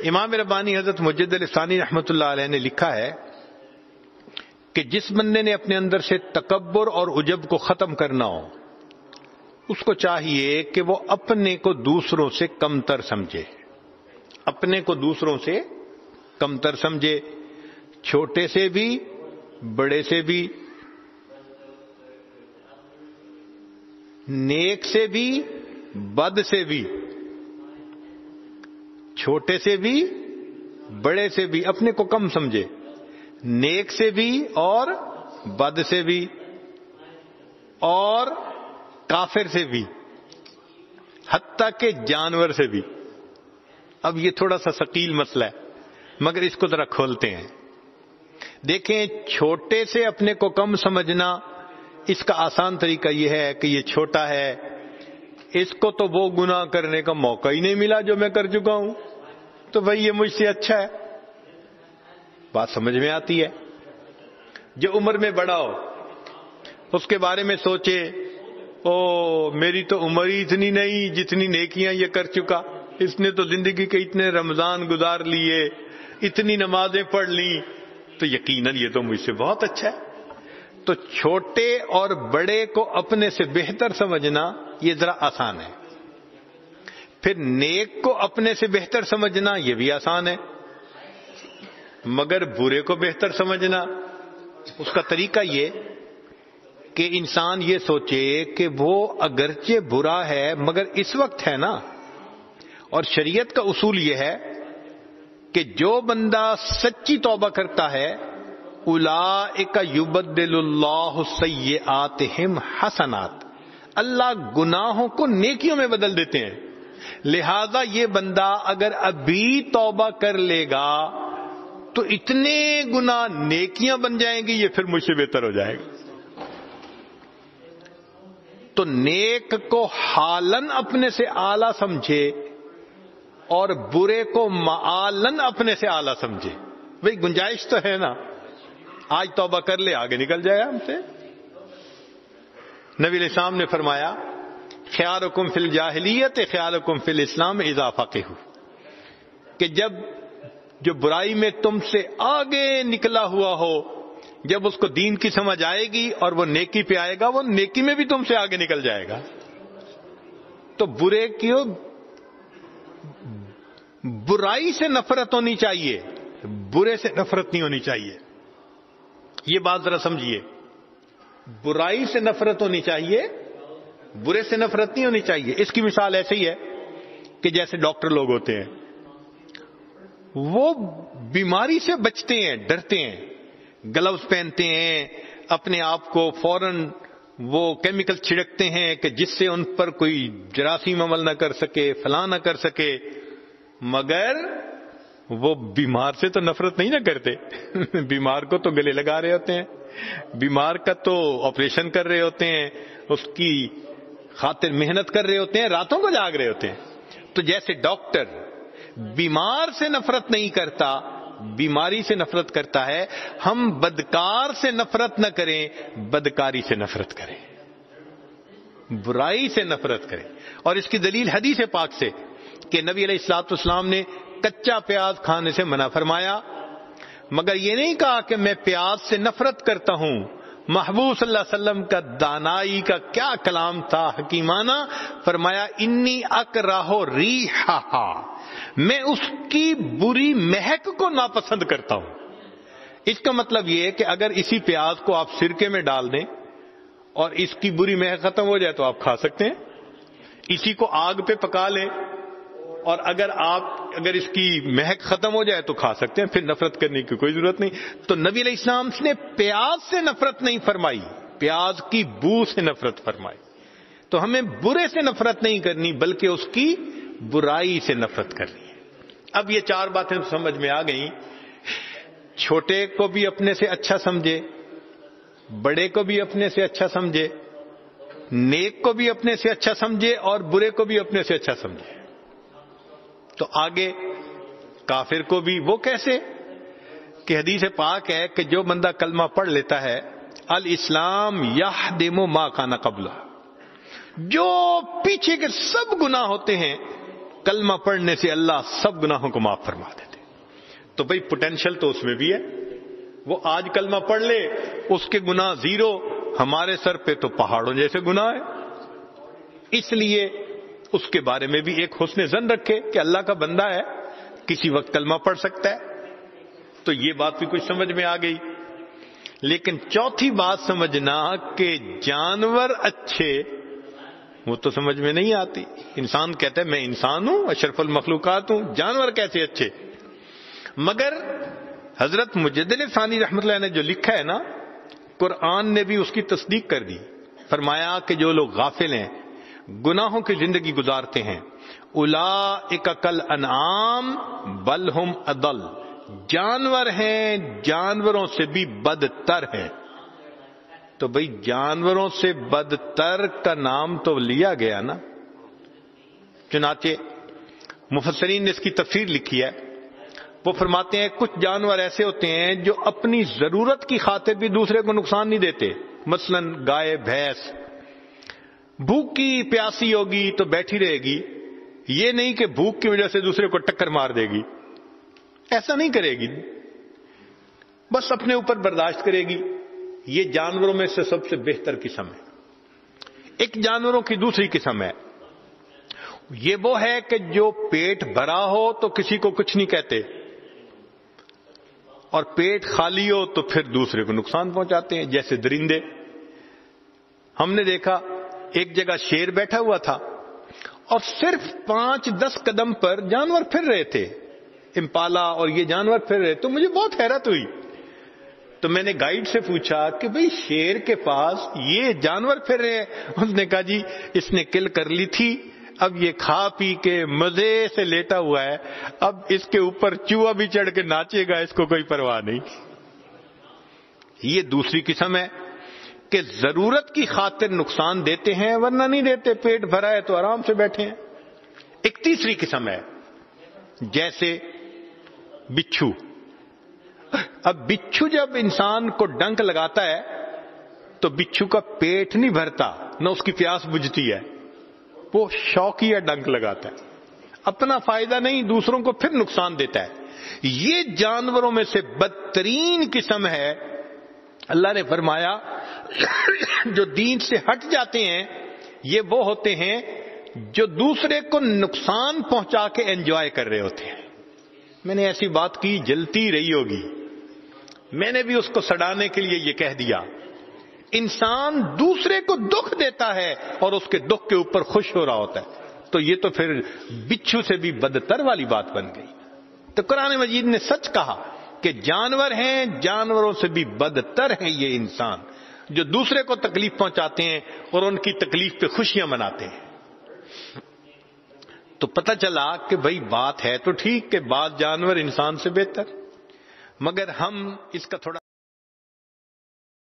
امام ربانی حضرت مجد علی ثانی رحمۃ اللہ علیہ نے لکھا ہے کہ جس بندے نے اپنے اندر سے تکبر اور عجب کو ختم کرنا ہو، اس کو چاہیے کہ وہ اپنے کو دوسروں سے کمتر سمجھے، اپنے کو دوسروں سے کمتر سمجھے، چھوٹے سے بھی، بڑے سے بھی، نیک سے بھی، بد سے بھی، چھوٹے سے بھی، بڑے سے بھی اپنے کو کم سمجھے، نیک سے بھی اور بد سے بھی اور کافر سے بھی، حتیٰ کہ جانور سے بھی۔ اب یہ تھوڑا سا ثقیل مسئلہ ہے، مگر اس کو ذرا کھولتے ہیں۔ دیکھیں، چھوٹے سے اپنے کو کم سمجھنا، اس کا آسان طریقہ یہ ہے کہ یہ چھوٹا ہے، اس کو تو وہ گناہ کرنے کا موقع ہی نہیں ملا جو میں کر چکا ہوں، تو بھائی یہ مجھ سے اچھا ہے۔ بات سمجھ میں آتی ہے؟ جو عمر میں بڑا ہو، اس کے بارے میں سوچے، او میری تو عمر ہی اتنی نہیں جتنی نیکیاں یہ کر چکا، اس نے تو زندگی کے اتنے رمضان گزار لیے، اتنی نمازیں پڑھ لی، تو یقیناً یہ تو مجھ سے بہت اچھا ہے۔ تو چھوٹے اور بڑے کو اپنے سے بہتر سمجھنا یہ ذرا آسان ہے۔ پھر نیک کو اپنے سے بہتر سمجھنا یہ بھی آسان ہے، مگر برے کو بہتر سمجھنا، اس کا طریقہ یہ کہ انسان یہ سوچے کہ وہ اگرچہ برا ہے مگر اس وقت ہے نا، اور شریعت کا اصول یہ ہے کہ جو بندہ سچی توبہ کرتا ہے، اولئک یبدل اللہ سیئاتہم حسنات، اللہ گناہوں کو نیکیوں میں بدل دیتے ہیں۔ لہذا یہ بندہ اگر ابھی توبہ کر لے گا تو اتنے گناہ نیکیاں بن جائیں گی، یہ پھر مجھ سے بہتر ہو جائے گا۔ تو نیک کو حالن اپنے سے اعلیٰ سمجھے اور برے کو معالن اپنے سے اعلیٰ سمجھے۔ بھئی گنجائش تو ہے نا، آج توبہ کر لے، آگے نکل جائے ہم سے۔ نبی علیہ السلام نے فرمایا، خیارکم فی الجاہلیت خیارکم فی الاسلام اذا فقہوا، کہ جب جو برائی میں تم سے آگے نکلا ہوا ہو، جب اس کو دین کی سمجھ آئے گی اور وہ نیکی پہ آئے گا، وہ نیکی میں بھی تم سے آگے نکل جائے گا۔ تو برے کی برائی سے نفرت ہونی چاہیے، برے سے نفرت نہیں ہونی چاہیے۔ یہ بات ذرا سمجھیے، برائی سے نفرت ہونی چاہیے، برے سے نفرت نہیں ہونی چاہیے۔ اس کی مثال ایسے ہی ہے کہ جیسے ڈاکٹر لوگ ہوتے ہیں، وہ بیماری سے بچتے ہیں، ڈرتے ہیں، گلوز پہنتے ہیں، اپنے آپ کو فوراً وہ کیمیکل چھڑکتے ہیں کہ جس سے ان پر کوئی جراثیم عمل نہ کر سکے، فلاں نہ کر سکے، مگر وہ بیمار سے تو نفرت نہیں نہ کرتے۔ بیمار کو تو گلے لگا رہے ہوتے ہیں، بیمار کا تو آپریشن کر رہے ہوتے ہیں، اس کی خاطر محنت کر رہے ہوتے ہیں، راتوں کو جاگ رہے ہوتے ہیں۔ تو جیسے ڈاکٹر بیمار سے نفرت نہیں کرتا، بیماری سے نفرت کرتا ہے، ہم بدکار سے نفرت نہ کریں، بدکاری سے نفرت کریں، برائی سے نفرت کریں۔ اور اس کی دلیل حدیث پاک سے کہ نبی علیہ الصلوۃ والسلام نے کچا پیاز کھانے سے منع فرمایا، مگر یہ نہیں کہا کہ میں پیاز سے نفرت کرتا ہوں۔ محبوب صلی اللہ علیہ وسلم کا دانائی کا کیا کلام تھا حکیمانہ، فرمایا انی اکرہ ریحھا، میں اس کی بری مہک کو ناپسند کرتا ہوں۔ اس کا مطلب یہ ہے کہ اگر اسی پیاز کو آپ سرکے میں ڈال دیں اور اس کی بری مہک ختم ہو جائے تو آپ کھا سکتے ہیں، اسی کو آگ پہ پکا لیں اور اگر اس کی مہک ختم ہو جائے تو کھا سکتے ہیں، پھر نفرت کرنے کی کوئی ضرورت نہیں۔ تو نبی علیہ السلام نے پیاز سے نفرت نہیں فرمائی، پیاز کی بو سے نفرت فرمائی۔ تو ہمیں برے سے نفرت نہیں کرنی بلکہ اس کی برائی سے نفرت کرنی ہے۔ اب یہ چار باتیں سمجھ میں آ گئیں۔ چھوٹے کو بھی اپنے سے اچھا سمجھے، بڑے کو بھی اپنے سے اچھا سمجھے، نیک کو بھی اپنے سے اچھا سمجھے اور برے کو بھی اپنے سے اچھا سمجھے۔ تو آگے کافر کو بھی، وہ کیسے کہ حدیث پاک ہے کہ جو بندہ کلمہ پڑھ لیتا ہے، الاسلام یہدم ما کان قبلہ، جو پیچھے کے سب گناہ ہوتے ہیں کلمہ پڑھنے سے اللہ سب گناہوں کو معاف فرما دیتے. تو بھئی پوٹینشل تو اس میں بھی ہے. وہ آج کلمہ پڑھ لے, اس کے گناہ زیرو, ہمارے سر پہ تو پہاڑوں جیسے گناہ ہے. اس لیے اس کے بارے میں بھی ایک حسن ظن رکھے کہ اللہ کا بندہ ہے, کسی وقت کلمہ پڑھ سکتا ہے. تو یہ بات بھی کچھ سمجھ میں آ گئی. لیکن چوتھی بات سمجھنا کہ جانور اچھے, وہ تو سمجھ میں نہیں آتی. انسان کہتا ہے میں انسان ہوں, اشرف المخلوقات ہوں, جانور کیسے اچھے؟ مگر حضرت مجدد ثانی رحمۃ اللہ نے جو لکھا ہے نا, قرآن نے بھی اس کی تصدیق کر دی. فرمایا کہ جو لوگ غافل ہیں, گناہوں کی زندگی گزارتے ہیں, اولئک کالانعام بل ہم اضل, جانور ہیں, جانوروں سے بھی بدتر ہیں. تو بھئی جانوروں سے بدتر کا نام تو لیا گیا نا. چنانچہ مفسرین نے اس کی تفسیر لکھی ہے. وہ فرماتے ہیں کچھ جانور ایسے ہوتے ہیں جو اپنی ضرورت کی خاطر بھی دوسرے کو نقصان نہیں دیتے. مثلا گائے بھینس بھوکی پیاسی ہوگی تو بیٹھی رہے گی, یہ نہیں کہ بھوک کی وجہ سے دوسرے کو ٹکر مار دے گی, ایسا نہیں کرے گی, بس اپنے اوپر برداشت کرے گی. یہ جانوروں میں سے سب سے بہتر قسم ہے. ایک جانوروں کی دوسری قسم ہے, یہ وہ ہے کہ جو پیٹ بھرا ہو تو کسی کو کچھ نہیں کہتے, اور پیٹ خالی ہو تو پھر دوسرے کو نقصان پہنچاتے ہیں. جیسے درندے, ہم نے دیکھا ایک جگہ شیر بیٹھا ہوا تھا اور صرف 5-10 قدم پر جانور پھر رہے تھے, امپالا اور یہ جانور پھر رہے. تو مجھے بہت حیرت ہوئی. تو میں نے گائیڈ سے پوچھا کہ بھئی شیر کے پاس یہ جانور پھر رہے ہیں. اس نے کہا جی اس نے کل کر لی تھی, اب یہ کھا پی کے مزے سے لیٹا ہوا ہے, اب اس کے اوپر چوہا بھی چڑھ کے ناچے گا, اس کو کوئی پرواہ نہیں. یہ دوسری قسم ہے کہ ضرورت کی خاطر نقصان دیتے ہیں ورنہ نہیں دیتے, پیٹ بھرا ہے تو آرام سے بیٹھے ہیں. ایک تیسری قسم ہے جیسے بچھو. اب بچھو جب انسان کو ڈنک لگاتا ہے تو بچھو کا پیٹ نہیں بھرتا, نہ اس کی پیاس بجھتی ہے, وہ شوقیہ ڈنک لگاتا ہے, اپنا فائدہ نہیں دوسروں کو پھر نقصان دیتا ہے. یہ جانوروں میں سے بدترین قسم ہے. اللہ نے فرمایا جو دین سے ہٹ جاتے ہیں یہ وہ ہوتے ہیں جو دوسرے کو نقصان پہنچا کے انجوائے کر رہے ہوتے ہیں. میں نے ایسی بات کی جلتی رہی ہوگی, میں نے بھی اس کو سڑانے کے لیے یہ کہہ دیا. انسان دوسرے کو دکھ دیتا ہے اور اس کے دکھ کے اوپر خوش ہو رہا ہوتا ہے, تو یہ تو پھر بچھو سے بھی بدتر والی بات بن گئی. تو قرآن مجید نے سچ کہا کہ جانور ہیں, جانوروں سے بھی بدتر ہیں یہ انسان جو دوسرے کو تکلیف پہنچاتے ہیں اور ان کی تکلیف پہ خوشیاں مناتے ہیں. تو پتہ چلا کہ بھئی بات ہے تو ٹھیک کہ بعض جانور انسان سے بہتر, مگر ہم اس کا تھوڑا